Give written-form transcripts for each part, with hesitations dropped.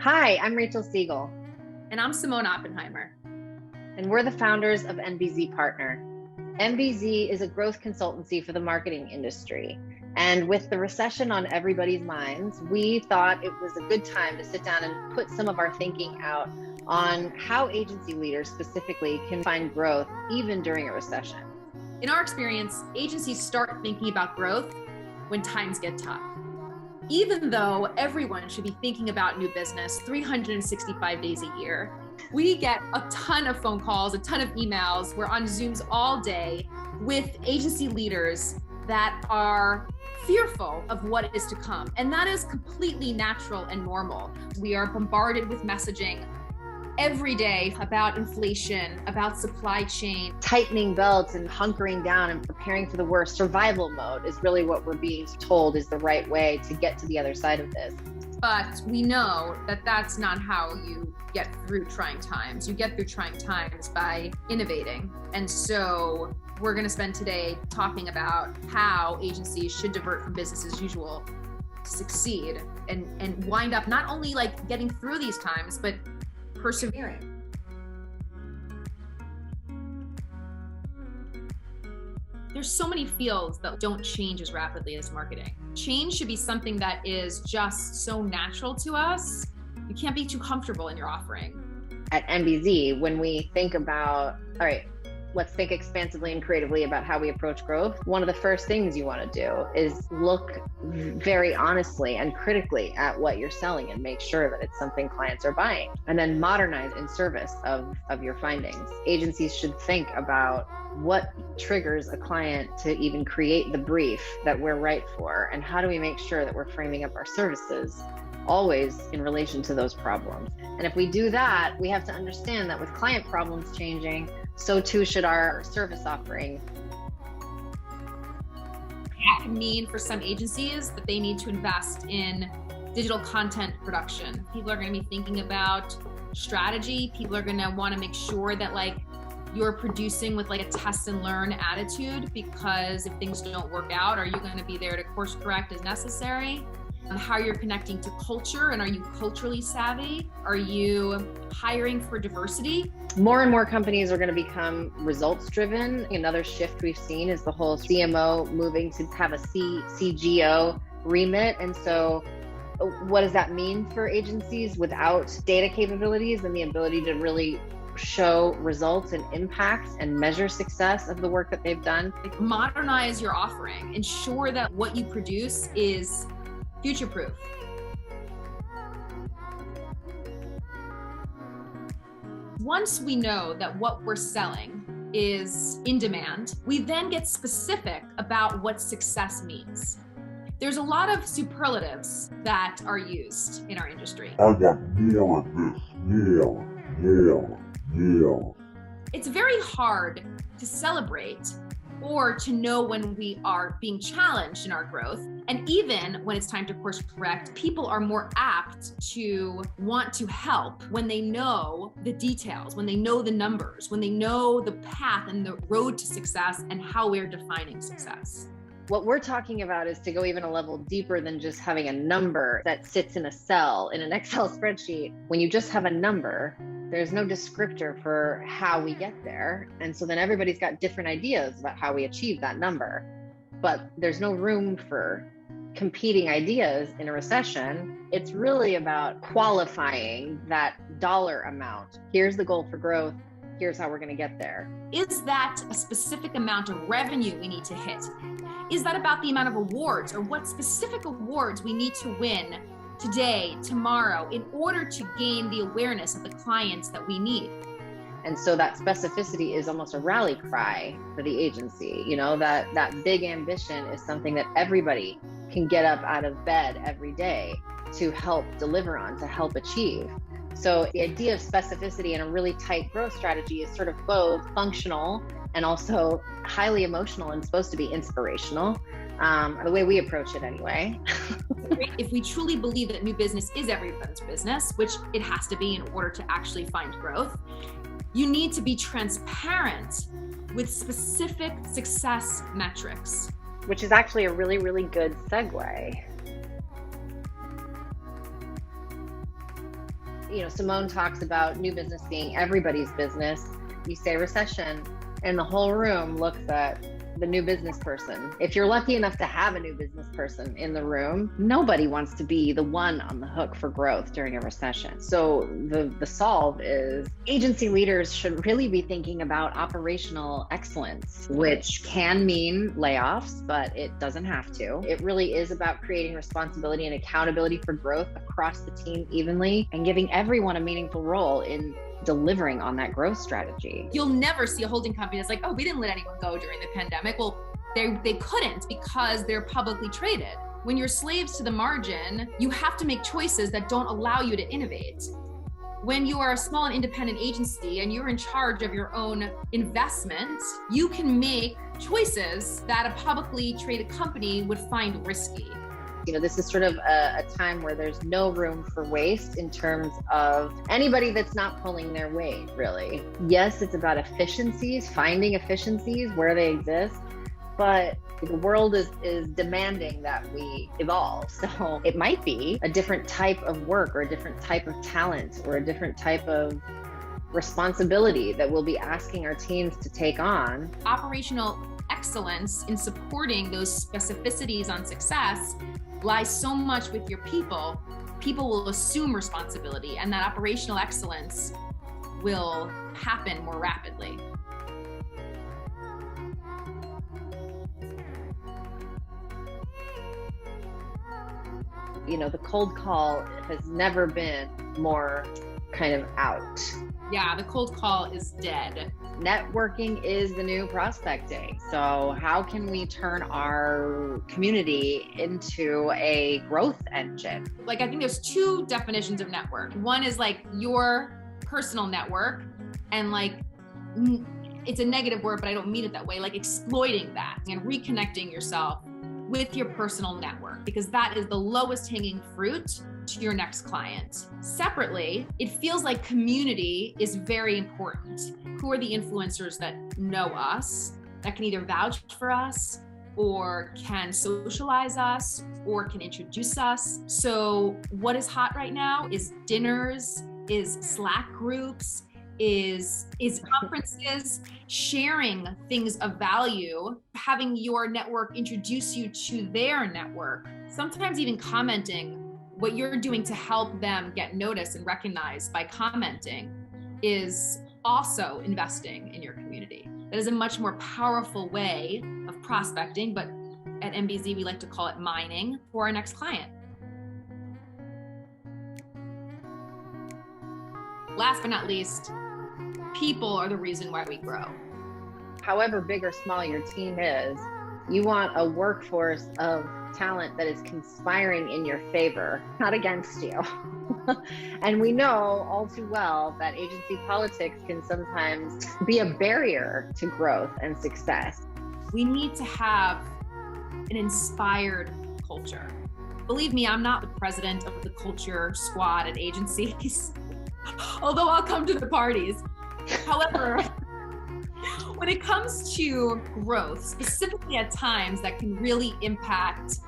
Hi, I'm Rachel Siegel, And I'm Simone Oppenheimer. and we're the founders of NBZ Partner. NBZ is a growth consultancy for the marketing industry. And with the recession on everybody's minds, we thought it was a good time to sit down and put some of our thinking out on how agency leaders specifically can find growth even during a recession. In our experience, agencies start thinking about growth when times get tough. Even though everyone should be thinking about new business 365 days a year, we get a ton of phone calls, a ton of emails. We're on Zooms all day with agency leaders that are fearful of what is to come. And that is completely natural and normal. We are bombarded with messaging every day about inflation, about supply chain. Tightening belts and hunkering down and preparing for the worst. Survival mode is really what we're being told is the right way to get to the other side of this. But we know that that's not how you get through trying times. You get through trying times by innovating. And so we're going to spend today talking about how agencies should divert from business as usual to succeed and wind up not only like getting through these times, but persevering. There's so many fields that don't change as rapidly as marketing. Change should be something that is just so natural to us. You can't be too comfortable in your offering. At NBZ, when we think about, all right, let's think expansively and creatively about how we approach growth. One of the first things you want to do is look very honestly and critically at what you're selling and make sure that it's something clients are buying, and then modernize in service of your findings. Agencies should think about what triggers a client to even create the brief that we're right for, and how do we make sure that we're framing up our services always in relation to those problems. And if we do that, we have to understand that with client problems changing, so too should our service offering. It can mean for some agencies that they need to invest in digital content production. People are going to be thinking about strategy. People are going to want to make sure that you're producing with a test and learn attitude, because if things don't work out, are you going to be there to course correct as necessary? How you're connecting to culture, and are you culturally savvy? Are you hiring for diversity? More and more companies are going to become results driven. Another shift we've seen is the whole CMO moving to have a CGO remit. And so what does that mean for agencies without data capabilities and the ability to really show results and impact and measure success of the work that they've done? Modernize your offering. Ensure that what you produce is future-proof. Once we know that what we're selling is in demand, we then get specific about what success means. There's a lot of superlatives that are used in our industry. I got nail at this. Nail. It's very hard to celebrate or to know when we are being challenged in our growth. And even when it's time to course correct, people are more apt to want to help when they know the details, when they know the numbers, when they know the path and the road to success and how we're defining success. What we're talking about is to go even a level deeper than just having a number that sits in a cell in an Excel spreadsheet. When you just have a number, there's no descriptor for how we get there. And so then everybody's got different ideas about how we achieve that number. But there's no room for competing ideas in a recession. It's really about qualifying that dollar amount. Here's the goal for growth. Here's how we're going to get there. Is that a specific amount of revenue we need to hit? Is that about the amount of awards, or what specific awards we need to win today, tomorrow, in order to gain the awareness of the clients that we need? And so that specificity is almost a rally cry for the agency. You know, that big ambition is something that everybody can get up out of bed every day to help deliver on, to help achieve. So the idea of specificity in a really tight growth strategy is sort of both functional and also highly emotional and supposed to be inspirational, the way we approach it anyway. If we truly believe that new business is everybody's business, which it has to be in order to actually find growth, you need to be transparent with specific success metrics. Which is actually a really, really good segue. Simone talks about new business being everybody's business. You say recession, and the whole room looks at the new business person. If you're lucky enough to have a new business person in the room, nobody wants to be the one on the hook for growth during a recession. So the solve is agency leaders should really be thinking about operational excellence, which can mean layoffs, but it doesn't have to. It really is about creating responsibility and accountability for growth across the team evenly and giving everyone a meaningful role in delivering on that growth strategy. You'll never see a holding company that's like, oh, we didn't let anyone go during the pandemic. Well, they couldn't because they're publicly traded. When you're slaves to the margin, you have to make choices that don't allow you to innovate. When you are a small and independent agency and you're in charge of your own investment, you can make choices that a publicly traded company would find risky. This is sort of a time where there's no room for waste in terms of anybody that's not pulling their weight, really. Yes, it's about efficiencies, finding efficiencies where they exist, but the world is demanding that we evolve. So it might be a different type of work or a different type of talent or a different type of responsibility that we'll be asking our teams to take on. Operational excellence in supporting those specificities on success lies so much with your people. People will assume responsibility, and that operational excellence will happen more rapidly. The cold call has never been more kind of out. Yeah, the cold call is dead. Networking is the new prospecting. So how can we turn our community into a growth engine? I think there's two definitions of network. One is your personal network, and it's a negative word, but I don't mean it that way, exploiting that and reconnecting yourself with your personal network, because that is the lowest hanging fruit to your next client. Separately, it feels like community is very important. Who are the influencers that know us, that can either vouch for us or can socialize us or can introduce us? So what is hot right now is dinners, is Slack groups, is conferences, sharing things of value, having your network introduce you to their network, sometimes even commenting what you're doing to help them get noticed and recognized by commenting is also investing in your community. That is a much more powerful way of prospecting, but at NBZ, we like to call it mining for our next client. Last but not least, people are the reason why we grow. However big or small your team is, you want a workforce of talent that is conspiring in your favor, not against you. And we know all too well that agency politics can sometimes be a barrier to growth and success. We need to have an inspired culture. Believe me, I'm not the president of the culture squad at agencies, although I'll come to the parties. However, when it comes to growth, specifically at times that can really impact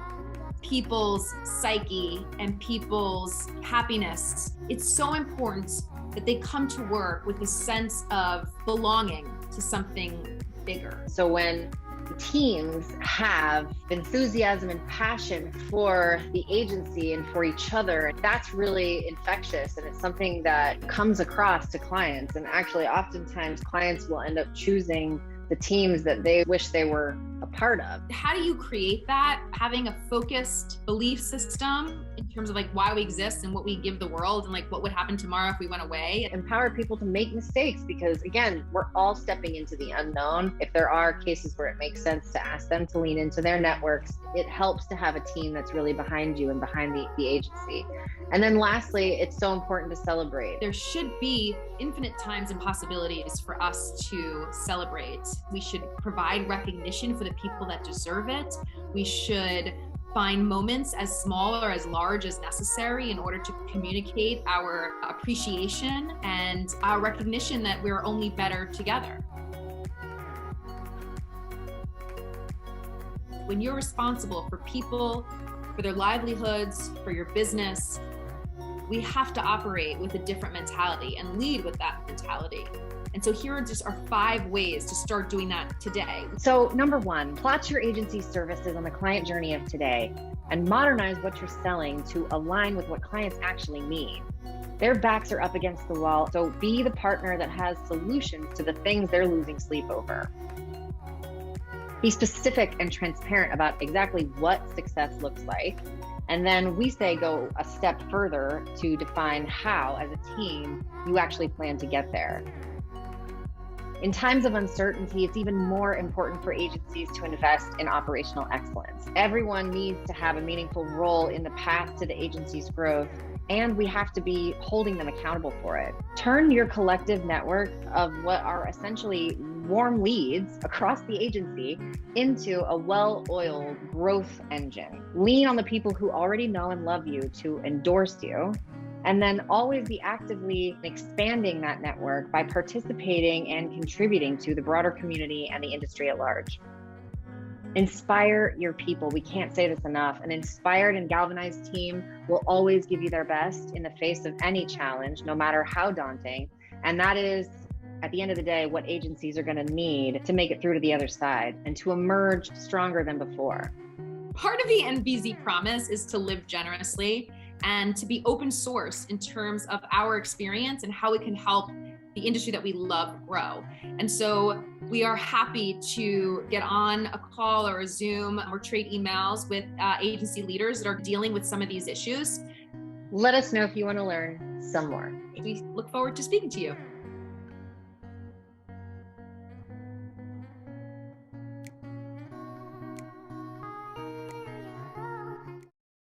people's psyche and people's happiness, it's so important that they come to work with a sense of belonging to something bigger. So when teams have enthusiasm and passion for the agency and for each other, that's really infectious, and it's something that comes across to clients. And actually, oftentimes clients will end up choosing the teams that they wish they were a part of. How do you create that? Having a focused belief system in terms of why we exist and what we give the world, and what would happen tomorrow if we went away. Empower people to make mistakes, because again, we're all stepping into the unknown. If there are cases where it makes sense to ask them to lean into their networks, it helps to have a team that's really behind you and behind the agency. And then lastly, it's so important to celebrate. There should be infinite times and possibilities for us to celebrate. We should provide recognition for the people that deserve it. We should find moments as small or as large as necessary in order to communicate our appreciation and our recognition that we're only better together. When you're responsible for people, for their livelihoods, for your business, we have to operate with a different mentality and lead with that mentality. And so here are just our 5 ways to start doing that today. So number 1, plot your agency's services on the client journey of today and modernize what you're selling to align with what clients actually need. Their backs are up against the wall, so be the partner that has solutions to the things they're losing sleep over. Be specific and transparent about exactly what success looks like. And then we say go a step further to define how, as a team, you actually plan to get there. In times of uncertainty, it's even more important for agencies to invest in operational excellence. Everyone needs to have a meaningful role in the path to the agency's growth, and we have to be holding them accountable for it. Turn your collective network of what are essentially warm leads across the agency into a well-oiled growth engine. Lean on the people who already know and love you to endorse you, and then always be actively expanding that network by participating and contributing to the broader community and the industry at large. Inspire your people. We can't say this enough. An inspired and galvanized team will always give you their best in the face of any challenge, no matter how daunting. And that is, at the end of the day, what agencies are going to need to make it through to the other side and to emerge stronger than before. Part of the NBZ promise is to live generously and to be open source in terms of our experience and how it can help the industry that we love grow. And so we are happy to get on a call or a Zoom or trade emails with agency leaders that are dealing with some of these issues. Let us know if you want to learn some more. We look forward to speaking to you.